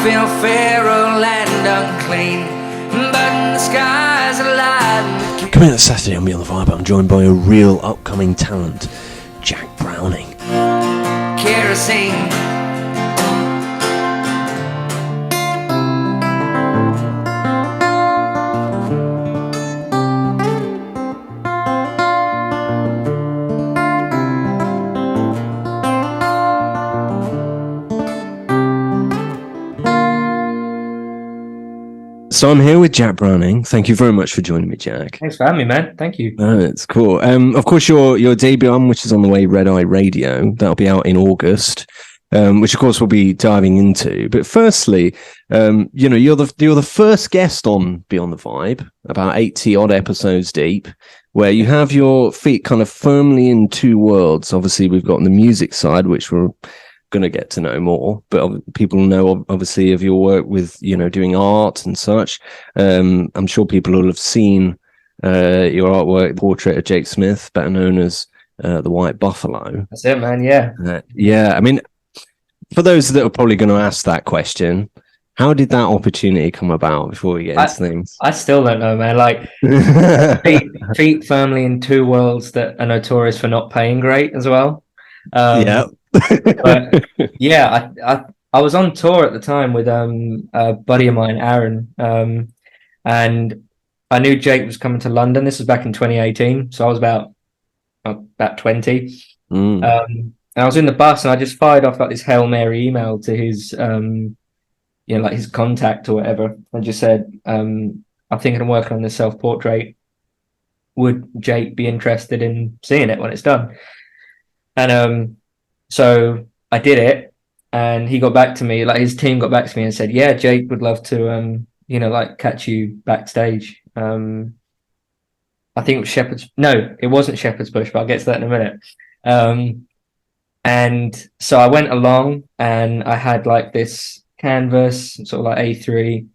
feel feral and unclean, but the sky's alive. Coming out Saturday on Beyond the Vibe, I'm joined by a real upcoming talent, Jack Browning. Kerosene. So I'm here with Jack Browning. Thank you very much for joining me, Jack. Thanks for having me, man. Thank you. Oh, it's cool. Of course, your debut album, which is on the way, Red Eye Radio, that'll be out in August, which of course we'll be diving into. But firstly, you're the first guest on Beyond the Vibe, about 80 odd episodes deep, where you have your feet kind of firmly in two worlds. Obviously, we've got the music side, which we're going to get to know more, but people know obviously of your work with doing art and such. I'm sure people will have seen your artwork, the portrait of Jake Smith, better known as the White Buffalo. That's it, man. Yeah. I mean, for those that are probably going to ask that question, how did that opportunity come about? Before we get into things, I still don't know, man. Like feet firmly in two worlds that are notorious for not paying great as well. Yeah. But yeah, I was on tour at the time with a buddy of mine, Aaron, and I knew Jake was coming to London. This was back in 2018, so I was about 20. And I was in the bus, and I just fired off like this Hail Mary email to his like his contact or whatever. I just said, I'm thinking of working on this self-portrait. Would Jake be interested in seeing it when it's done? And so I did it, and he got back to me, like his team got back to me and said, yeah, Jake would love to, like catch you backstage. I think it was it wasn't Shepherd's Bush, but I'll get to that in a minute. And so I went along, and I had like this canvas, sort of like A3,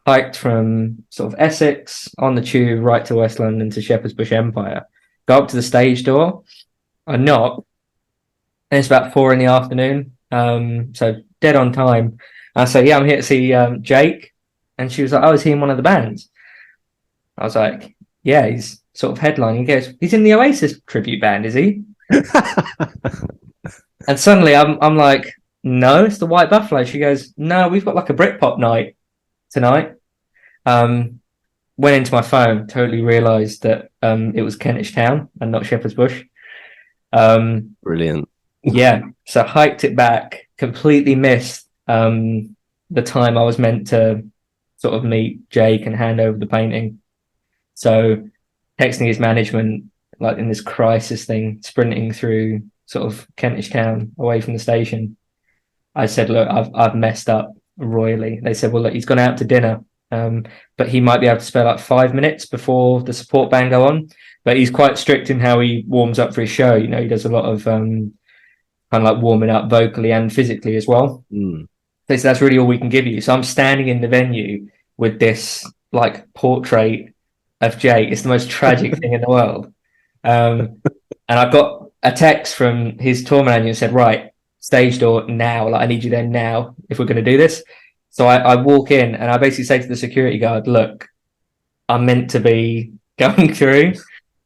hiked from sort of Essex on the tube right to West London to Shepherd's Bush Empire, go up to the stage door, I knock, and it's about 4 PM, so dead on time. I say, yeah, I'm here to see Jake. And she was like, oh, is he in one of the bands? I was like, yeah, he's sort of headlining. He goes, he's in the Oasis tribute band, is he? And suddenly I'm like, no, it's the White Buffalo. She goes, no, we've got like a Britpop night tonight. Went into my phone, totally realised that it was Kentish Town and not Shepherd's Bush. Brilliant. Yeah, so hiked it back, completely missed the time I was meant to sort of meet Jake and hand over the painting. So texting his management, like in this crisis thing, sprinting through sort of Kentish Town away from the station, I said, look, I've messed up royally. They said, well, look, he's gone out to dinner, but he might be able to spare like 5 minutes before the support band go on. But he's quite strict in how he warms up for his show. He does a lot of kind of like warming up vocally and physically as well. So that's really all we can give you. So I'm standing in the venue with this like portrait of Jake. It's the most tragic thing in the world. And I got a text from his tour manager and said, right, stage door now. Like, I need you there now if we're going to do this. So I walk in, and I basically say to the security guard, look, I'm meant to be going through.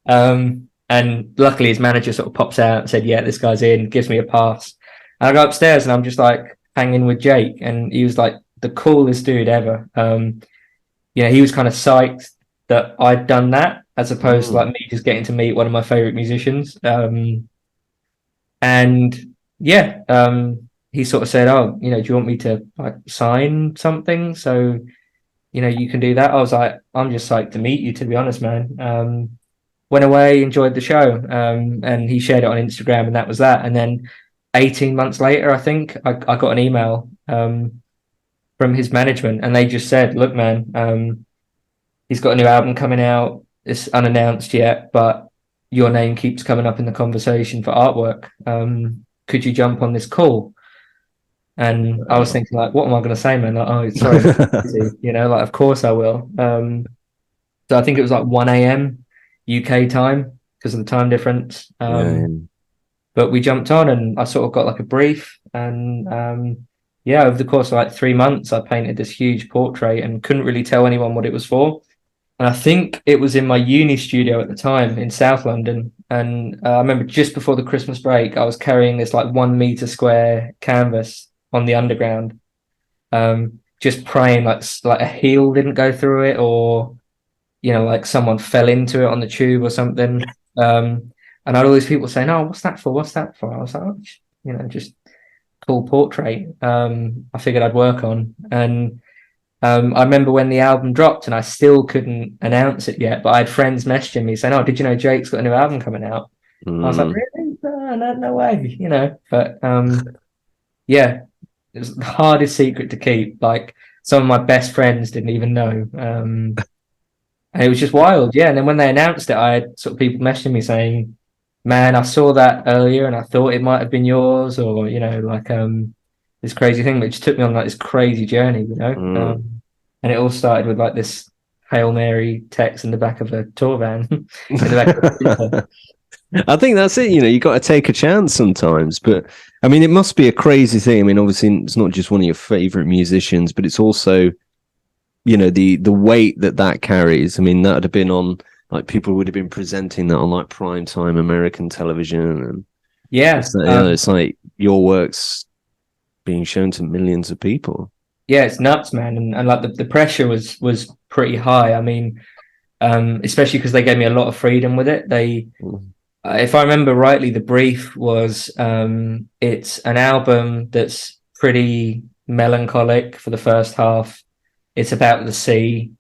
And luckily his manager sort of pops out and said, yeah, this guy's in, gives me a pass. And I go upstairs, and I'm just like hanging with Jake, and he was like the coolest dude ever. He was kind of psyched that I'd done that, as opposed to like me just getting to meet one of my favorite musicians. He sort of said, oh, do you want me to like sign something so you can do that? I was like, I'm just psyched to meet you, to be honest, man. Went away, enjoyed the show, and he shared it on Instagram, and that was that. And then 18 months later, I think I got an email from his management, and they just said, look, man, he's got a new album coming out. It's unannounced yet, but your name keeps coming up in the conversation for artwork. Could you jump on this call? And I was thinking, like, what am I going to say, man? Like, oh, sorry, like, of course I will. So I think it was like 1 AM UK time because of the time difference. But we jumped on, and I sort of got like a brief, and yeah, over the course of like 3 months, I painted this huge portrait and couldn't really tell anyone what it was for. And I think it was in my uni studio at the time in South London. And I remember just before the Christmas break, I was carrying this like 1 meter square canvas on the underground, just praying like a heel didn't go through it, or like someone fell into it on the tube or something. And I had all these people saying, "Oh, what's that for? What's that for?" I was like, oh, just cool portrait. I figured I'd work on, and I remember when the album dropped, and I still couldn't announce it yet, but I had friends messaging me saying, "Oh, did you know Jake's got a new album coming out?" I was like, Mm. "Really? No, no, no way," But yeah, it was the hardest secret to keep. Like some of my best friends didn't even know. And it was just wild, yeah. And then when they announced it, I had sort of people messaging me saying, "Man, I saw that earlier, and I thought it might have been yours," or like this crazy thing. But it just took me on like this crazy journey. Mm. And it all started with like this Hail Mary text in the back of a tour van, in the back of a printer. I think that's it. You got to take a chance sometimes. But I mean, it must be a crazy thing. I mean, obviously, it's not just one of your favorite musicians, but it's also, the weight that carries. I mean, that would have been on, like, people would have been presenting that on like prime time American television, and Yeah, it's like your work's being shown to millions of people. yeah, it's nuts, man, and like the pressure was pretty high. I mean, especially because they gave me a lot of freedom with it. Mm. If I remember rightly, the brief was it's an album that's pretty melancholic for the first half. It's about the sea.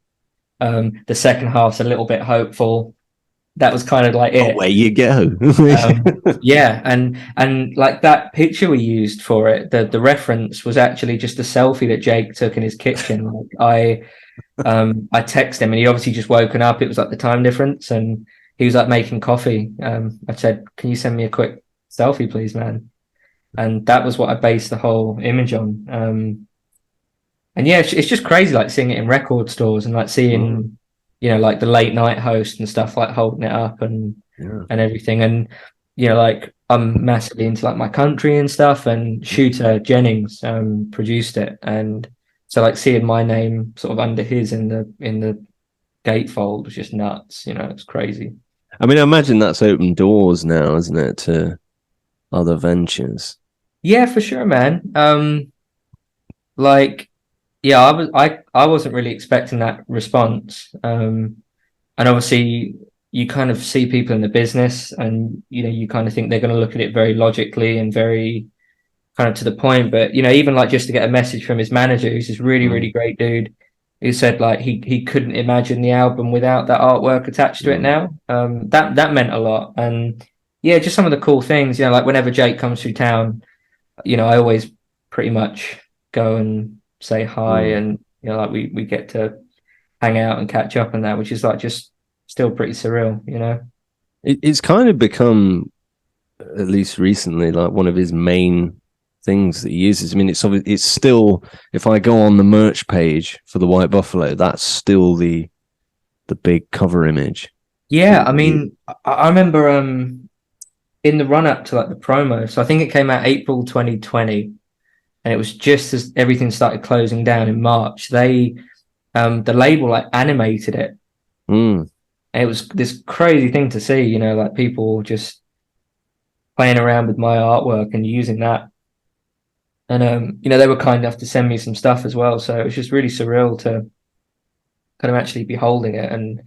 The second half's a little bit hopeful. That was kind of like it. Away you go. Yeah, and like that picture we used for it, the reference was actually just a selfie that Jake took in his kitchen. Like I texted him, and he obviously just woken up. It was like the time difference, and he was like making coffee. I said, "Can you send me a quick selfie, please, man?" And that was what I based the whole image on. And yeah, it's just crazy, like seeing it in record stores and like Mm. seeing, like the late night host and stuff, like holding it up Yeah. and everything. And like I'm massively into like my country and stuff. And Shooter Jennings produced it, and so like seeing my name sort of under his in the gatefold was just nuts. It's crazy. I mean, I imagine that's opened doors now, isn't it, to other ventures? Yeah, for sure, man. Like, yeah, I wasn't really expecting that response. And obviously you kind of see people in the business, and you kind of think they're going to look at it very logically and very kind of to the point. But even like just to get a message from his manager, who's this really, really Mm. great dude, who said like he couldn't imagine the album without that artwork attached to it Mm. now. That meant a lot. And yeah, just some of the cool things, like whenever Jake comes through town, I always pretty much go and say hi, Mm. and like we get to hang out and catch up and that, which is like just still pretty surreal. It's kind of become, at least recently, like one of his main things that he uses. I mean, it's still, if I go on the merch page for the White Buffalo, that's still the big cover image. Yeah, I mean, I remember in the run up to like the promo, so I think it came out April 2020, and it was just as everything started closing down in March. The label like animated it, Mm. and it was this crazy thing to see, like people just playing around with my artwork and using that. And they were kind enough to send me some stuff as well, so it was just really surreal to kind of actually be holding it. And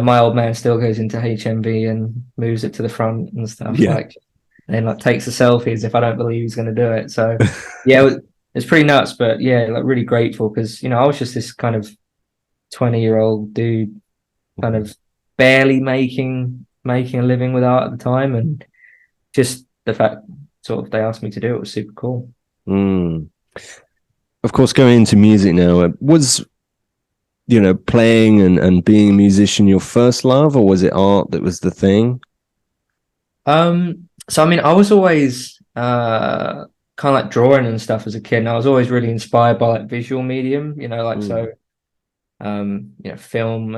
my old man still goes into HMV and moves it to the front and stuff, Yeah. like, and then like takes a selfie as if I don't believe he's going to do it. So yeah, it's pretty nuts. But yeah, like really grateful, because I was just this kind of 20-year-old dude, kind of barely making a living with art at the time, and just the fact sort of they asked me to do it was super cool. Mm. Of course, going into music now, was playing and being a musician your first love, or was it art that was the thing? So I mean, I was always kind of like drawing and stuff as a kid, and I was always really inspired by like visual medium, like Mm. so film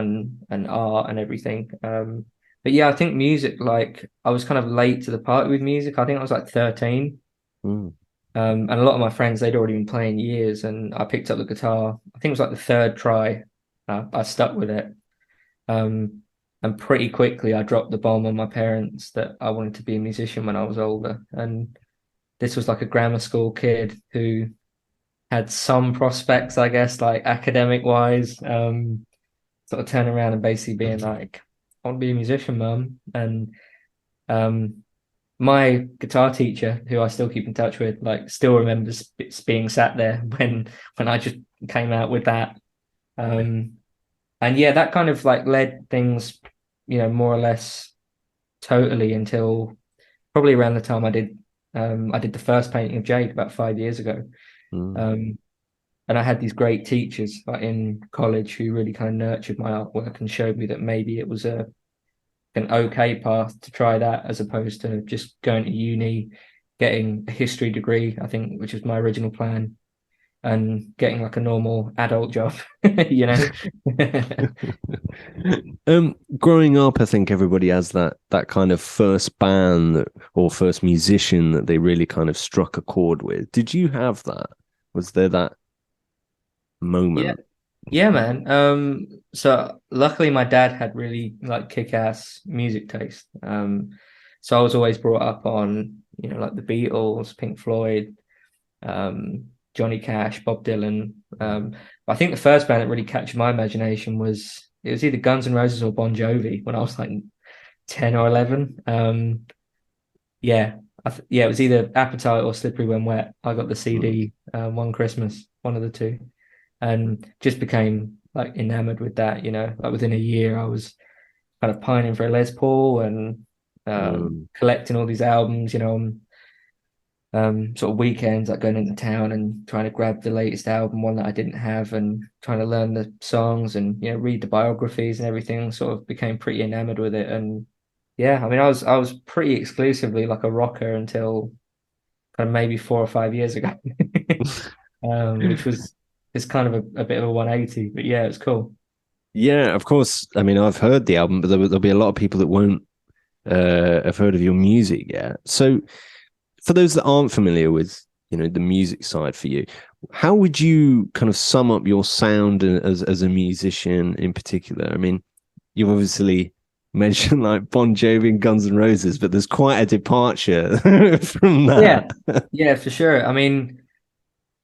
and art and everything. But yeah, I think music, like I was kind of late to the party with music. I think I was like 13. Mm. And a lot of my friends, they'd already been playing years, and I picked up the guitar. I think it was like the third try. I stuck with it. Um, and pretty quickly, I dropped the bomb on my parents that I wanted to be a musician when I was older. And this was like a grammar school kid who had some prospects, I guess, like academic wise. Sort of turning around and basically being like, I want to be a musician, mum. And um, my guitar teacher, who I still keep in touch with, like still remembers being sat there when I just came out with that. Um, and yeah, that kind of like led things, more or less totally until probably around the time I did the first painting of Jake about 5 years ago. Mm. Um, and I had these great teachers like in college who really kind of nurtured my artwork and showed me that maybe it was an okay path to try that as opposed to just going to uni, getting a history degree, I think, which was my original plan, and getting like a normal adult job, you know? Growing up, I think everybody has that kind of first band or first musician that they really kind of struck a chord with. Did you have that? Was there that Yeah. moment? Yeah, man. So luckily my dad had really like kick-ass music taste. So I was always brought up on, like the Beatles, Pink Floyd, Johnny Cash, Bob Dylan. But I think the first band that really captured my imagination was it was either Guns N' Roses or Bon Jovi when I was like 10 or 11. Yeah, yeah, it was either Appetite or Slippery When Wet. I got the Mm. CD one Christmas, one of the two, and just became like enamored with that. Like within a year, I was kind of pining for a Les Paul and Mm. collecting all these albums. Sort of weekends, like going into town and trying to grab the latest album, one that I didn't have, and trying to learn the songs and read the biographies and everything. Sort of became pretty enamored with it, and yeah, I mean, I was pretty exclusively like a rocker until kind of maybe 4 or 5 years ago, which was is kind of a bit of a 180. But yeah, it's cool. Yeah, of course. I mean, I've heard the album, but there'll be a lot of people that won't have heard of your music yet. So, for those that aren't familiar with, the music side for you, how would you kind of sum up your sound as a musician in particular? I mean, you've obviously mentioned like Bon Jovi and Guns N' Roses, but there's quite a departure from Yeah, that. yeah, for sure. I mean,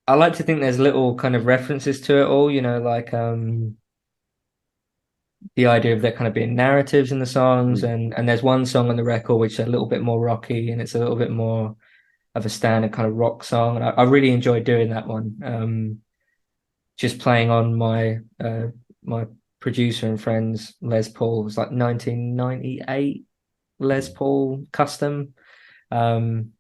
I like to think there's little kind of references to it all, like the idea of there kind of being narratives in the songs, and there's one song on the record which is a little bit more rocky and it's a little bit more of a standard kind of rock song, and I really enjoyed doing that one. Just playing on my producer and friends Les Paul. It was like 1998 Les Paul custom. Um,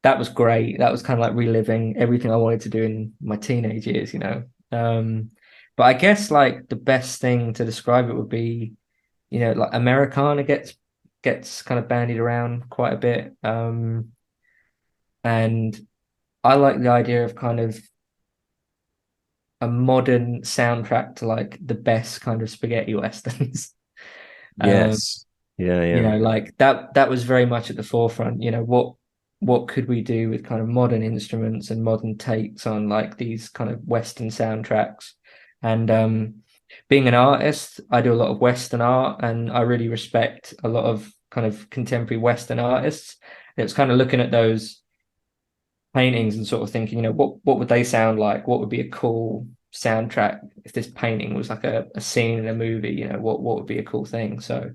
that was great. That was kind of like reliving everything I wanted to do in my teenage years. But I guess like the best thing to describe it would be, like Americana gets kind of bandied around quite a bit. And I like the idea of kind of a modern soundtrack to like the best kind of spaghetti westerns. Um, Yes. Yeah, yeah. like that was very much at the forefront. What could we do with kind of modern instruments and modern takes on like these kind of Western soundtracks? And being an artist, I do a lot of Western art, and I really respect a lot of kind of contemporary Western artists. And it's kind of looking at those paintings and sort of thinking, what would they sound like? What would be a cool soundtrack if this painting was like a scene in a movie? What would be a cool thing? So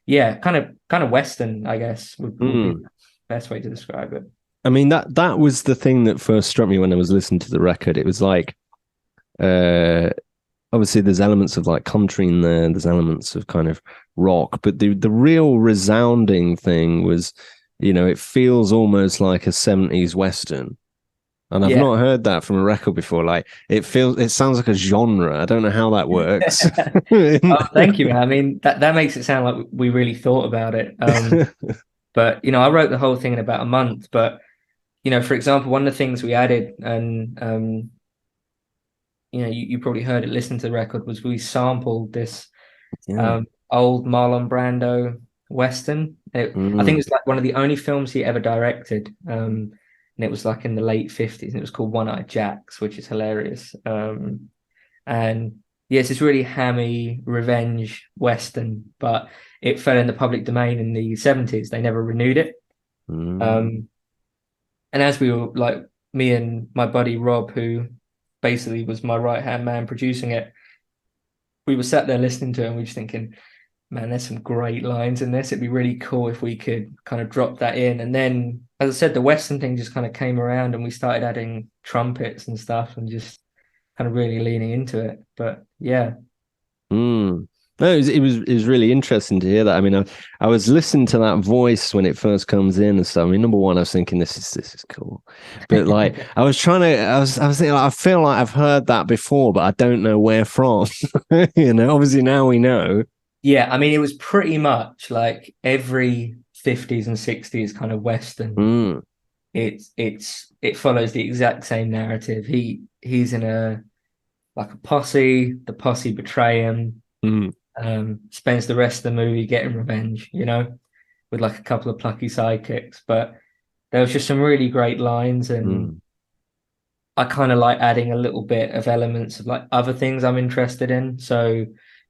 yeah, kind of Western, I guess, would be the Mm. best way to describe it. I mean that was the thing that first struck me when I was listening to the record. It was like uh obviously there's elements of like country in there, there's elements of kind of rock, but the real resounding thing was, it feels almost like a 70s Western. And I've Yeah. not heard that from a record before. Like it sounds like a genre. I don't know how that works. Oh, thank you, man. I mean, that makes it sound like we really thought about it. But I wrote the whole thing in about a month. But for example, one of the things we added, and you probably heard it, listen to the record, was we sampled this Yeah. old Marlon Brando Western. I think Mm. it's like one of the only films he ever directed. and it was like in the late 50s, and it was called One Eye Jacks, which is hilarious. And yes, it's really hammy revenge western, but it fell in the public domain in the 70s. They never renewed it. Mm. Um, and as we were like, me and my buddy Rob, who basically was my right hand man producing it, we were sat there listening to it, and we were just thinking, man, there's some great lines in this. It'd be really cool if we could kind of drop that in. And then, as I said, the Western thing just kind of came around, and we started adding trumpets and stuff, and just kind of really leaning into it. But yeah, Mm. No, it was really interesting to hear that. I mean, I was listening to that voice when it first comes in and stuff. I mean, number one, I was thinking this is cool, but like I was thinking, like, I feel like I've heard that before, but I don't know where from. Obviously now we know. yeah. I mean, it was pretty much like every 50s and 60s kind of Western. Mm. It follows the exact same narrative. He's in a like a posse. The posse betray him. Mm. Spends the rest of the movie getting revenge, with like a couple of plucky sidekicks. But there was just some really great lines, and Mm. I kind of like adding a little bit of elements of like other things I'm interested in. So,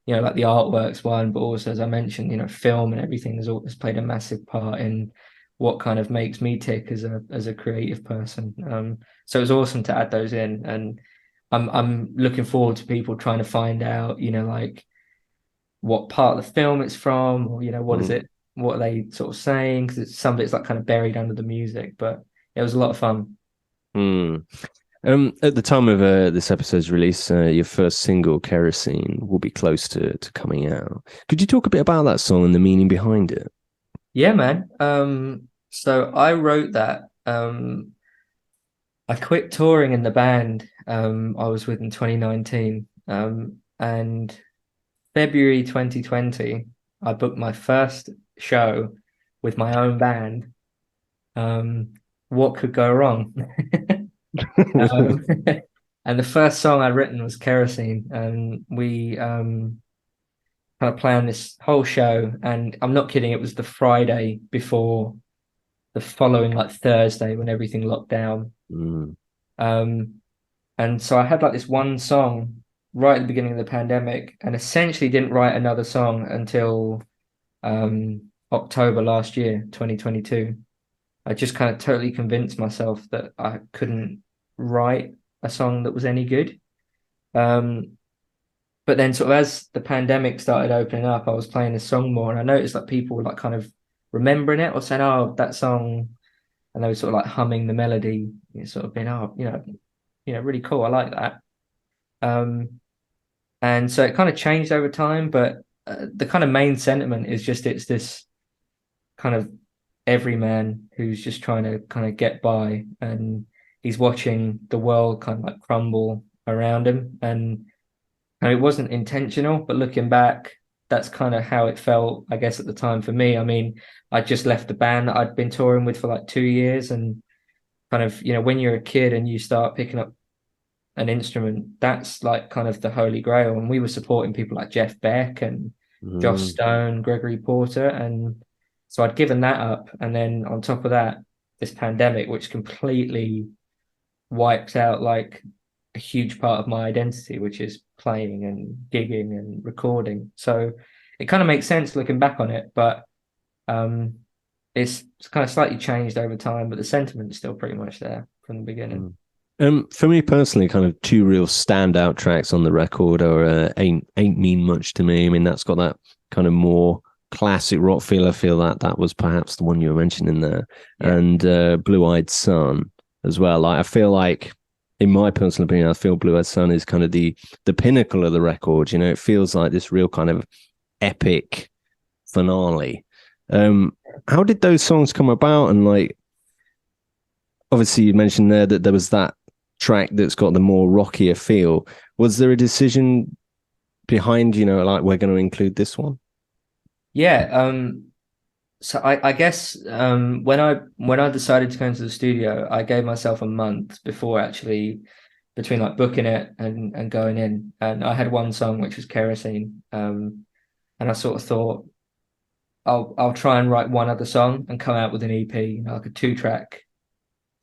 like the artworks one, but also as I mentioned, film and everything has played a massive part in what kind of makes me tick as a creative person. So it was awesome to add those in, and I'm looking forward to people trying to find out, like what part of the film it's from, or what is Mm. it, what are they sort of saying? Because some of it's like kind of buried under the music, but it was a lot of fun. Mm. At the time of this episode's release, your first single, Kerosene, will be close to coming out. Could you talk a bit about that song and the meaning behind it? Yeah, man. So I wrote that. I quit touring in the band I was with in 2019. And February 2020, I booked my first show with my own band. Um, what could go wrong? Um, and the first song I'd written was Kerosene, and we kind of planned this whole show. And I'm not kidding, it was the Friday before the following like Thursday when everything locked down. Mm. Um, and so I had like this one song right at the beginning of the pandemic, and essentially didn't write another song until October last year, 2022. I just kind of totally convinced myself that I couldn't write a song that was any good. Um, but then sort of as the pandemic started opening up, I was playing this song more, and I noticed that people were like kind of remembering it or saying, "Oh, that song," and they were sort of like humming the melody, sort of being, "Oh, really cool. I like that." Um, and so it kind of changed over time, but the kind of main sentiment is just it's this kind of everyman who's just trying to kind of get by, and he's watching the world kind of like crumble around him. And it wasn't intentional, but looking back, that's kind of how it felt, I guess, at the time for me. I mean, I just left the band that I'd been touring with for like 2 years, and kind of, when you're a kid and you start picking up an instrument, that's like kind of the holy grail. And we were supporting people like Jeff Beck and Joss Mm. Stone, Gregory Porter. And so I'd given that up. And then on top of that, this pandemic, which completely wiped out like a huge part of my identity, which is playing and gigging and recording. So it kind of makes sense looking back on it, but um, it's kind of slightly changed over time, but the sentiment is still pretty much there from the beginning. Mm. For me personally, kind of two real standout tracks on the record are "Ain't Mean Much to Me." I mean, that's got that kind of more classic rock feel. I feel that was perhaps the one you were mentioning there, Yeah. and "Blue Eyed Sun" as well. Like, I feel like, in my personal opinion, I feel "Blue Eyed Sun" is kind of the pinnacle of the record. It feels like this real kind of epic finale. How did those songs come about? And like, obviously, you mentioned there that there was that track that's got the more rockier feel. Was there a decision behind, like, we're going to include this one? Yeah. So I guess when I decided to go into the studio, I gave myself a month before actually between like booking it and going in. And I had one song which was Kerosene. And I sort of thought I'll try and write one other song and come out with an EP, like a 2-track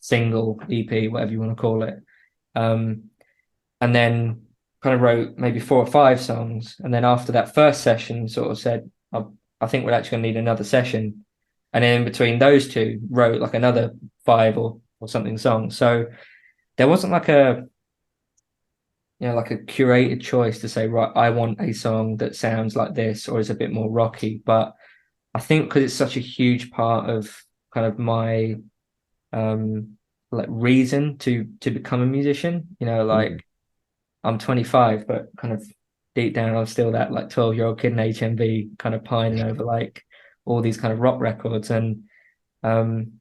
single, EP, whatever you want to call it. And then kind of wrote maybe 4 or 5 songs. And then after that first session, sort of said, I think we're actually going to need another session. And then in between those two, wrote like another 5 or something songs. So there wasn't like a, like a curated choice to say, right, I want a song that sounds like this or is a bit more rocky. But I think because it's such a huge part of kind of my like reason to become a musician, like I'm 25, but kind of deep down I'm still that like 12-year-old kid in HMV kind of pining over like all these kind of rock records. And I don't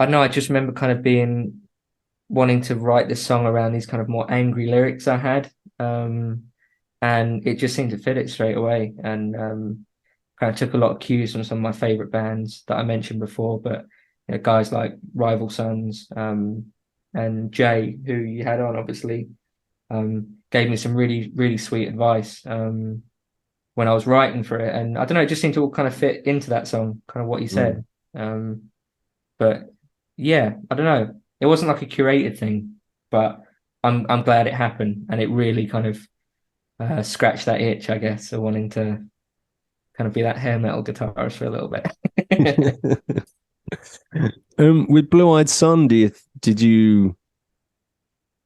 know, I just remember kind of being wanting to write this song around these kind of more angry lyrics I had. And it just seemed to fit it straight away. And kind of took a lot of cues from some of my favorite bands that I mentioned before, but guys like Rival Sons, and Jay, who you had on, obviously, gave me some really, really sweet advice when I was writing for it. And I don't know, it just seemed to all kind of fit into that song, kind of what you said. But yeah, I don't know. It wasn't like a curated thing, but I'm glad it happened, and it really kind of scratched that itch, I guess, of wanting to kind of be that hair metal guitarist for a little bit. With Blue Eyed Sun, did you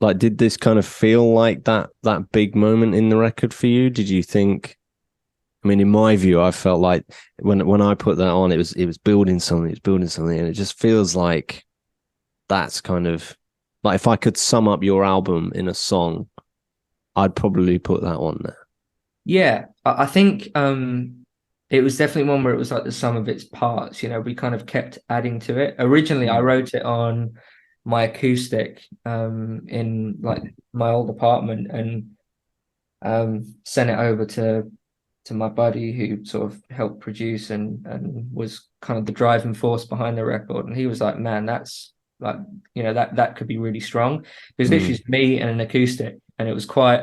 like, did this kind of feel like that big moment in the record for you? Did you think? I mean, in my view, I felt like when I put that on, it was building something, and it just feels like that's kind of like, if I could sum up your album in a song, I'd probably put that on there. Yeah, I think it was definitely one where it was like the sum of its parts. We kind of kept adding to it. Originally, I wrote it on my acoustic in like my old apartment, and sent it over to my buddy, who sort of helped produce and was kind of the driving force behind the record. And he was like, man, that's like, that could be really strong. There's literally just me and an acoustic, and it was quite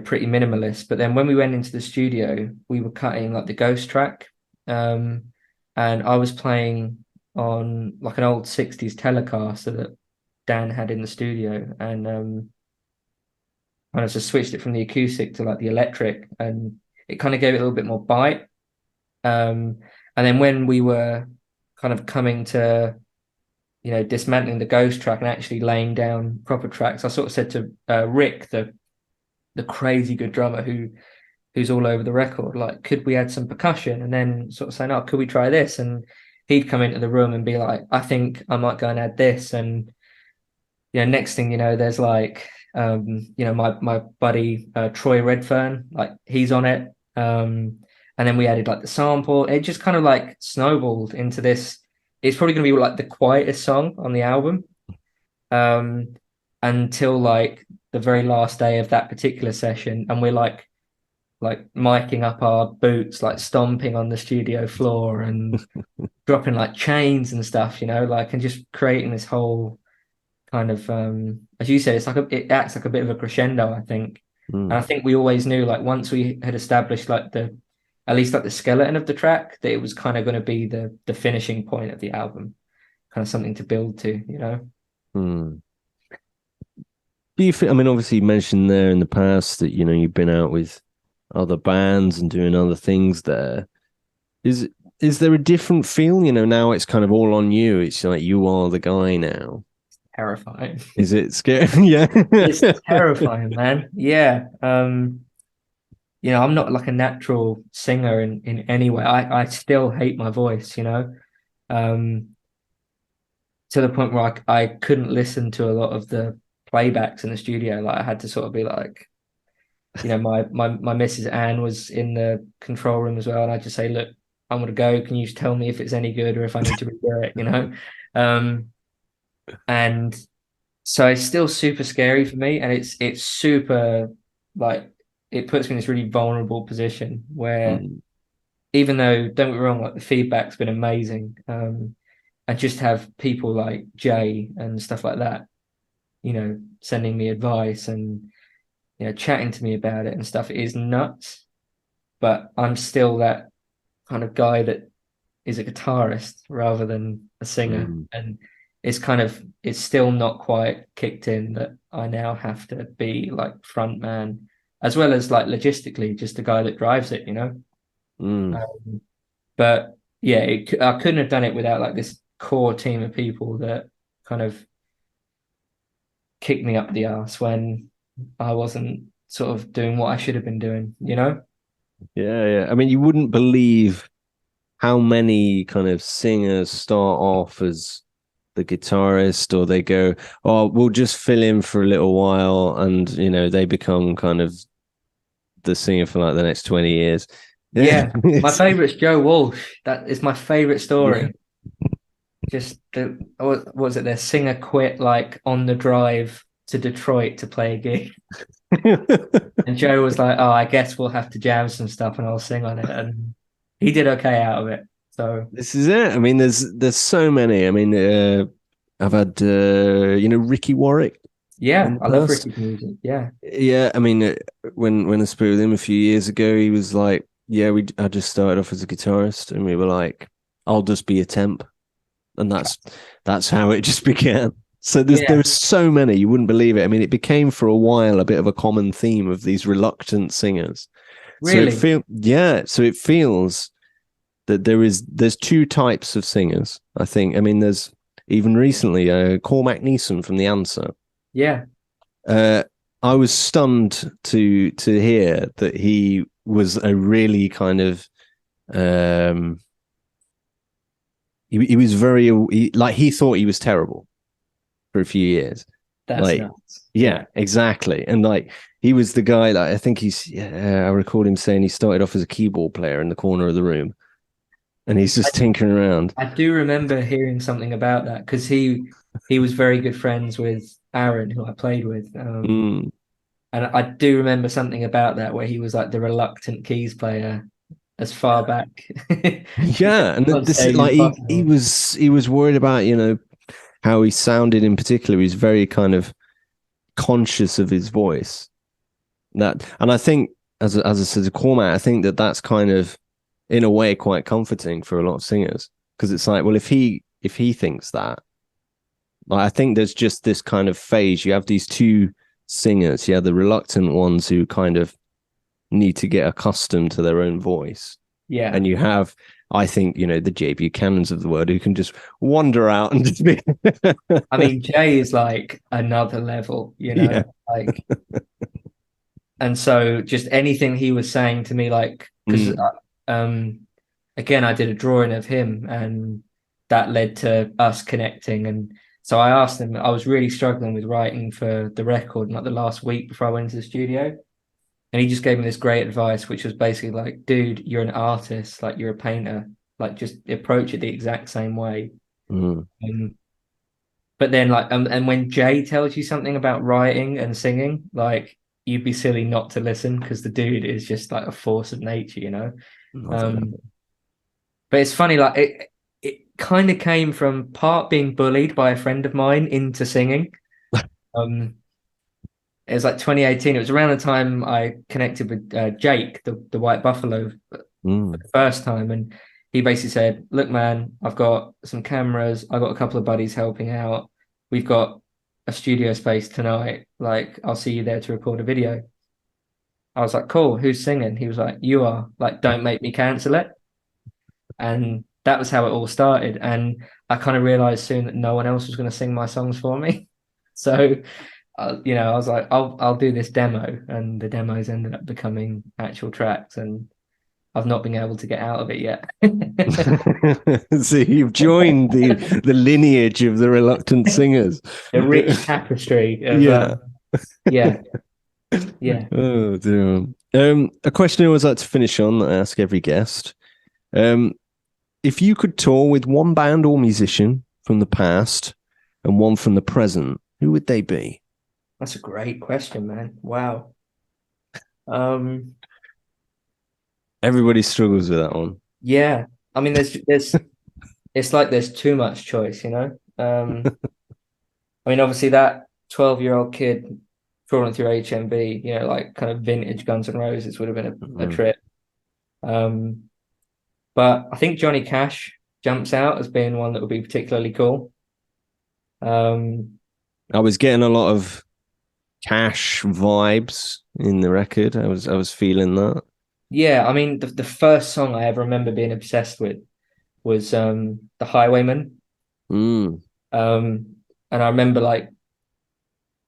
pretty minimalist. But then when we went into the studio, we were cutting like the Ghost track, and I was playing on like an old 60s Telecaster that Dan had in the studio, and I just switched it from the acoustic to like the electric, and it kind of gave it a little bit more bite. And then when we were kind of coming to dismantling the Ghost track and actually laying down proper tracks, I sort of said to Rick, the crazy good drummer who's all over the record, like, could we add some percussion? And then sort of saying, oh, could we try this? And he'd come into the room and be like, I think I might go and add this. And next thing you know, there's like my buddy Troy Redfern, like, he's on it. And then we added like the sample. It just kind of like snowballed into this. It's probably going to be like the quietest song on the album, until like the very last day of that particular session, and we're like miking up our boots, like stomping on the studio floor and dropping like chains and stuff, like, and just creating this whole kind of as you said, it acts like a bit of a crescendo, I think. And I think we always knew, like, once we had established like at least like the skeleton of the track, that it was kind of going to be the finishing point of the album, kind of something to build to. Do you think, I mean, obviously you mentioned there in the past that you've been out with other bands and doing other things there. Is there a different feel? Now it's kind of all on you. It's like you are the guy now. Terrifying. Is it scary? Yeah. It's terrifying, man. Yeah. I'm not like a natural singer in any way. I still hate my voice, to the point where I couldn't listen to a lot of the playbacks in the studio. Like, I had to sort of be like, my Mrs. Anne was in the control room as well, and I just say, look, I'm gonna go. Can you just tell me if it's any good or if I need to redo it, and so it's still super scary for me, and it's super, like, it puts me in this really vulnerable position where, even though, don't get me wrong, like, the feedback's been amazing, I just have people like Jay and stuff like that, sending me advice and chatting to me about it and stuff. It is nuts, but I'm still that kind of guy that is a guitarist rather than a singer, Mm. and it's still not quite kicked in that I now have to be like front man as well as like logistically just the guy that drives it, you know. Mm. But yeah, I couldn't have done it without like this core team of people that kind of kicked me up the arse when I wasn't sort of doing what I should have been doing, you know? Yeah, yeah. I mean, you wouldn't believe how many kind of singers start off as the guitarist, or they go, "Oh, we'll just fill in for a little while," and they become kind of the singer for like the next 20 years. Yeah. My It's, favorite's Joe Walsh. That is my favorite yeah. story. Just what was it? Their singer quit like on the drive to Detroit to play a gig. And Joe was like, "Oh, I guess we'll have to jam some stuff and I'll sing on it." And he did okay out of it. So This is it. I mean, there's so many. I mean, I've had Ricky Warwick in yeah, the I love past. Ricky's music. Yeah. Yeah, I mean, when I spoke with him a few years ago, he was like, "Yeah, I just started off as a guitarist," and we were like, "I'll just be a temp," and that's how it just began. So Yeah. there's so many, you wouldn't believe it. I mean, it became for a while a bit of a common theme of these reluctant singers. Really? So it feels that there's two types of singers. I think. I mean, there's even recently Cormac Neeson from The Answer. Yeah. Uh, I was stunned to hear that he was a really kind of he was like he thought he was terrible for a few years. That's Like, nuts. yeah, exactly. And like he was the guy that I think I recall him saying he started off as a keyboard player in the corner of the room, and he's I, just tinkering around. I do remember hearing something about that because he was very good friends with Aaron, who I played with. Mm. And I do remember something about that where he was like the reluctant keys player as far back Yeah, and on this is stage as like he possible. was worried about how he sounded in particular. He's very kind of conscious of his voice. And I think as I said to Cormac, I think that's kind of in a way quite comforting for a lot of singers, because it's like, well, if he thinks that, like, I think there's just this kind of phase. You have these two singers, yeah, the reluctant ones who kind of need to get accustomed to their own voice, Yeah. and you have, I think, the J. Buchanans of the world who can just wander out and just be, I mean, Jay is like another level, you yeah. know, like, and so just anything he was saying to me, like, because Mm. again, I did a drawing of him and that led to us connecting. And so I asked him, I was really struggling with writing for the record, like the last week before I went into the studio. And he just gave me this great advice, which was basically like, dude, you're an artist, like you're a painter, like just approach it the exact same way. Mm. Um, but then like, and when Jay tells you something about writing and singing, like you'd be silly not to listen because the dude is just like a force of nature, you know? I don't Um, know. but it's funny, like it kind of came from part being bullied by a friend of mine into singing. Um, it was like 2018. It was around the time I connected with Jake, the White Buffalo, for Mm. the first time, and he basically said, "Look, man, I've got some cameras. I've got a couple of buddies helping out. We've got a studio space tonight. Like, I'll see you there to record a video." I was like, "Cool. Who's singing?" He was like, "You are." Like, don't make me cancel it. And that was how it all started. And I kind of realized soon that no one else was going to sing my songs for me. So, I was like, I'll do this demo, and the demos ended up becoming actual tracks, and I've not been able to get out of it yet. So you've joined the lineage of the reluctant singers. A rich tapestry of Yeah. yeah, yeah. Oh dear. A question I always like to finish on that I ask every guest. Um, if you could tour with one band or musician from the past and one from the present, who would they be? That's a great question, man. Wow. Um, Everybody struggles with that one. yeah. I mean, there's it's like there's too much choice, you know. I mean, obviously that 12-year-old kid crawling through HMV, like kind of vintage Guns N' Roses would have been a Mm. trip. Um, but I think Johnny Cash jumps out as being one that would be particularly cool. I was getting a lot of Cash vibes in the record. I was feeling that. Yeah, I mean the first song I ever remember being obsessed with was The Highwayman. Mm. And I remember like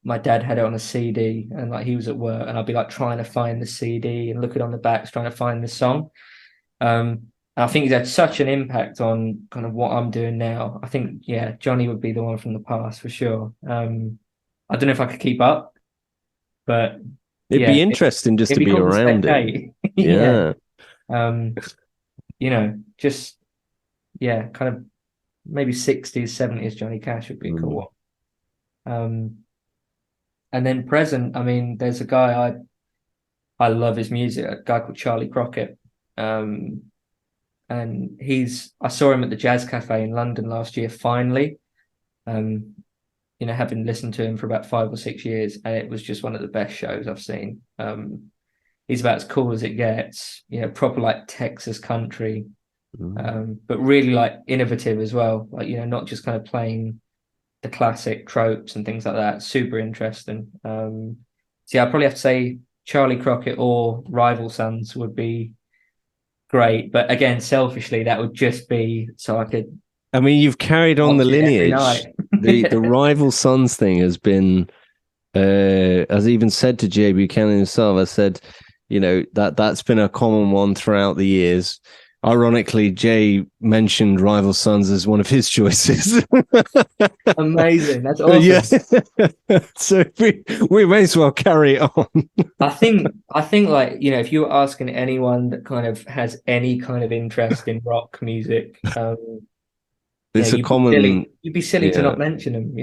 my dad had it on a CD and like he was at work and I'd be like trying to find the CD and looking on the backs trying to find the song. And I think he's had such an impact on kind of what I'm doing now. I think yeah, Johnny would be the one from the past for sure. I don't know if I could keep up, but It'd yeah, be interesting just it'd to be be cool to around him. spectate. Yeah. Yeah. Um, just yeah, kind of maybe 60s, 70s Johnny Cash would be a Mm. cool one. And then present, I mean, there's a guy I love his music, a guy called Charlie Crockett. Um, and I saw him at the Jazz Cafe in London last year, finally. Um, having listened to him for about 5 or 6 years, and it was just one of the best shows I've seen. He's about as cool as it gets, proper like Texas country, Mm. but really like innovative as well. Like, not just kind of playing the classic tropes and things like that. Super interesting. So yeah, I'd probably have to say Charlie Crockett or Rival Sons would be great. But again, selfishly, that would just be so I could I mean, you've carried on the watch it every lineage. night. The rival sons thing has been, as I even said to Jay Buchanan himself, I said, that's been a common one throughout the years. Ironically, Jay mentioned Rival Sons as one of his choices. Amazing. That's awesome. Yeah. So we may as well carry it on. I think like, if you were asking anyone that kind of has any kind of interest in rock music, It's a common, you'd be silly to yeah. not mention them.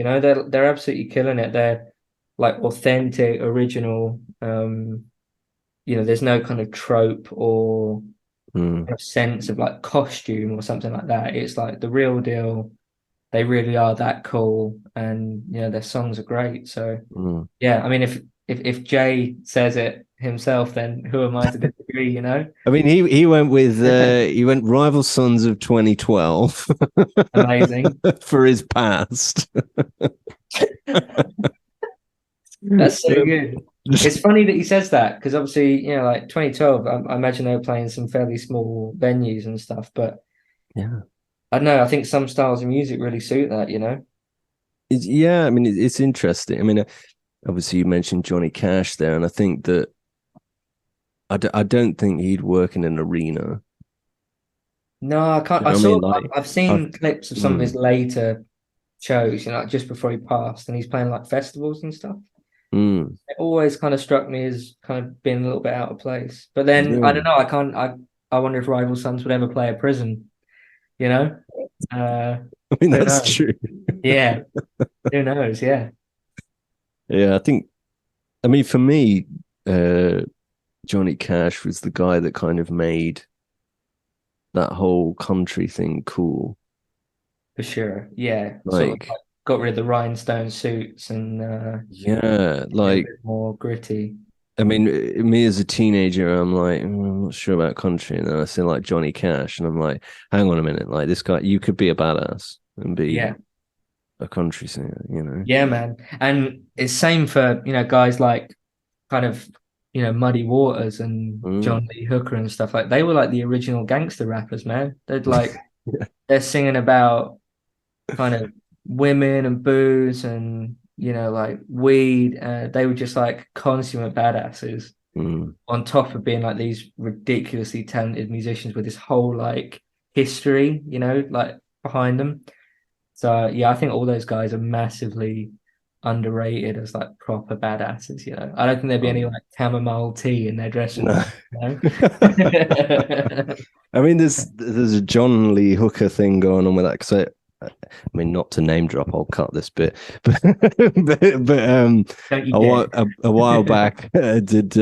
They're absolutely killing it. They're like authentic, original. There's no kind of trope or kind of sense of like costume or something like that. It's like the real deal. They really are that cool, and their songs are great. So yeah, I mean, if Jay says it himself, then who am I to disagree? I mean, he went with he went Rival Sons of 2012 Amazing. for his past. That's so good. It's funny that he says that because obviously, like 2012, I imagine they were playing some fairly small venues and stuff. But Yeah, I don't know. I think some styles of music really suit that. yeah. I mean, it's interesting. I mean, obviously, you mentioned Johnny Cash there, and I think that I don't think he'd work in an arena. No, I can't. You know what I mean? Like, I've seen clips of some of his mm, later shows, like just before he passed, and he's playing like festivals and stuff. mm, It always kind of struck me as kind of being a little bit out of place. But then I yeah. don't know. I can't. I wonder if Rival Sons would ever play a prison. You know? Uh, I mean, who that's knows? true. Yeah. Who knows? Yeah. Yeah, I think. I mean, for me, Johnny Cash was the guy that kind of made that whole country thing cool. For sure. Yeah. Sort of Like, like got rid of the rhinestone suits and yeah, a like, bit more gritty. I mean, me as a teenager, I'm like, I'm not sure about country. And then I see like Johnny Cash, and I'm like, hang on a minute, like this guy, you could be a badass and be Yeah. a country singer. Yeah, man. And it's same for, guys like kind of, Muddy Waters and Mm. John Lee Hooker and stuff like they were like the original gangster rappers, man. They'd like Yeah. they're singing about kind of women and booze and like weed. They were just like consummate badasses Mm. on top of being like these ridiculously talented musicians with this whole like history, like behind them. So yeah, I think all those guys are massively underrated as like proper badasses. I don't think there'd be any Um, like chamomile tea in their dressing no. room. You I mean, there's a John Lee Hooker thing going on with that because I mean, not to name drop, I'll cut this bit, but don't you dare. a while back, did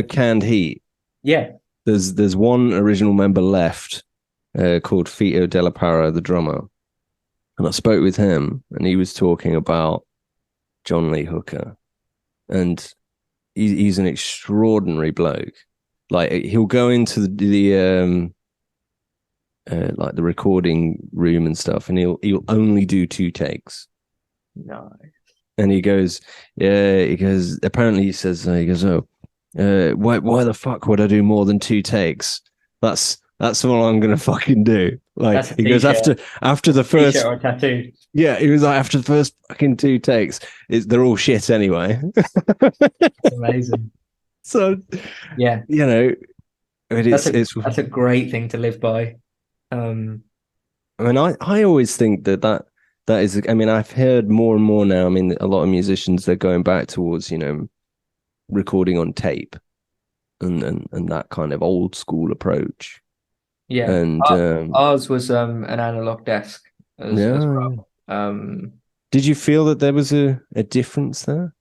Canned Heat? Yeah, There's one original member left, called Fito Della Para, the drummer, and I spoke with him, and he was talking about John Lee Hooker, and he's an extraordinary bloke. Like he'll go into like the recording room and stuff, and he'll only do 2 takes. No. And he goes, apparently he says, oh, why the fuck would I do more than 2 takes? That's all I'm gonna fucking do. Like, he goes, after the first T-shirt or a tattoo. Yeah, he was like, after the first fucking 2 takes, they're all shit anyway. It's amazing. So Yeah, you know, I mean, that's a great thing to live by. I mean, I always think that is, I mean, I've heard more and more now. I mean, a lot of musicians, they're going back towards, recording on tape and that kind of old school approach. Yeah, And ours was an analog desk as well. Did you feel that there was a difference there?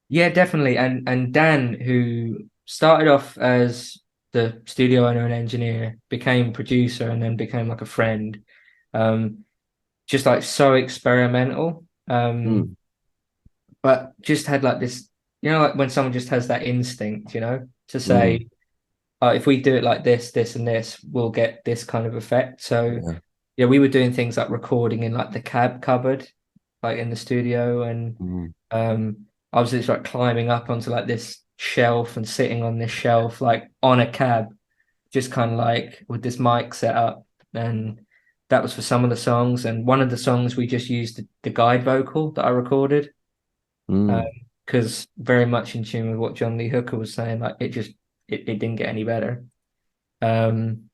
Yeah, definitely. And Dan, who started off as the studio owner and engineer, became producer and then became like a friend. Just like so experimental. But just had like this, like when someone just has that instinct, to say, if we do it like this, this, and this, we'll get this kind of effect. So yeah, we were doing things like recording in like the cab cupboard, like in the studio, and I was just like climbing up onto like this shelf and sitting on this shelf, like on a cab, just kind of like with this mic set up. And that was for some of the songs. And one of the songs we just used the guide vocal that I recorded, because very much in tune with what John Lee Hooker was saying. Like it didn't get any better. And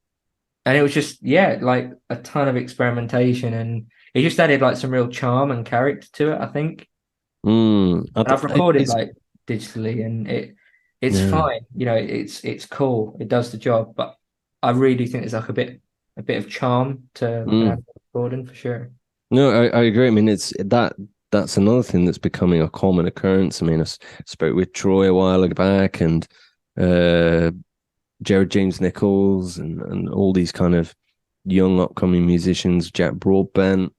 it was just, like a ton of experimentation, and it just added like some real charm and character to it, I think. And I've recorded like digitally, and it's fine. It's cool. It does the job, but I really think there's like a bit of charm to recording for sure. No, I agree. I mean, that's another thing that's becoming a common occurrence. I mean, I spoke with Troy a while back, and Jared James Nichols, and all these kind of young upcoming musicians, Jack Broadbent.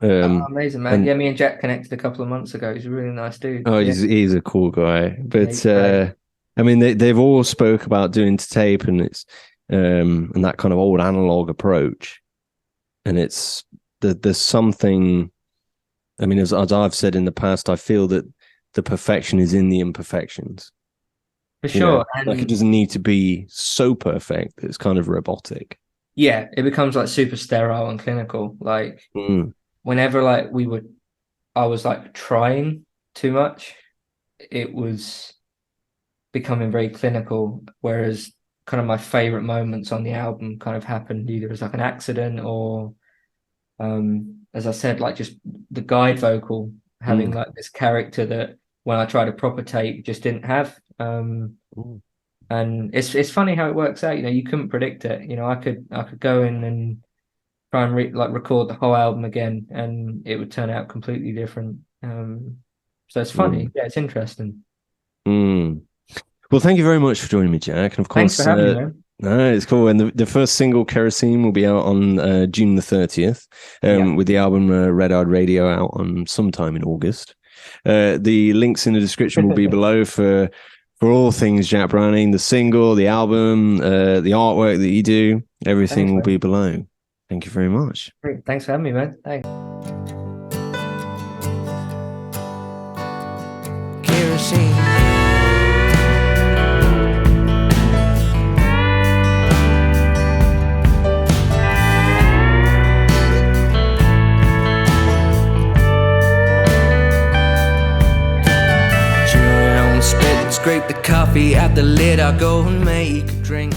Amazing, man. Yeah, me and Jack connected a couple of months ago. He's a really nice dude. Oh, he's a cool guy. But I mean, they've all spoke about doing to tape, and it's and that kind of old analog approach. And it's there's something. I mean, as I've said in the past, I feel that the perfection is in the imperfections. For sure. Like it doesn't need to be so perfect that it's kind of robotic. Yeah, it becomes like super sterile and clinical. Like whenever like I was like trying too much, it was becoming very clinical. Whereas kind of my favorite moments on the album kind of happened either as like an accident or, as I said, like just the guide vocal having like this character that when I tried a proper tape just didn't have. And it's funny how it works out. You couldn't predict it. I could go in and try and record the whole album again, and it would turn out completely different. So it's funny. Yeah, it's interesting. Well, thank you very much for joining me, Jack. And of course, thanks for having me, man. No, it's cool. And the first single, Kerosene, will be out on June the 30th, with the album Red Eyed Radio out on sometime in August. The links in the description will be below for all things Jack Browning, the single, the album, the artwork that you do. Everything will be below. Thank you very much. Great. Thanks for having me, man. Thanks. Kerosene. Scrape the coffee at the lid, I'll go and make a drink.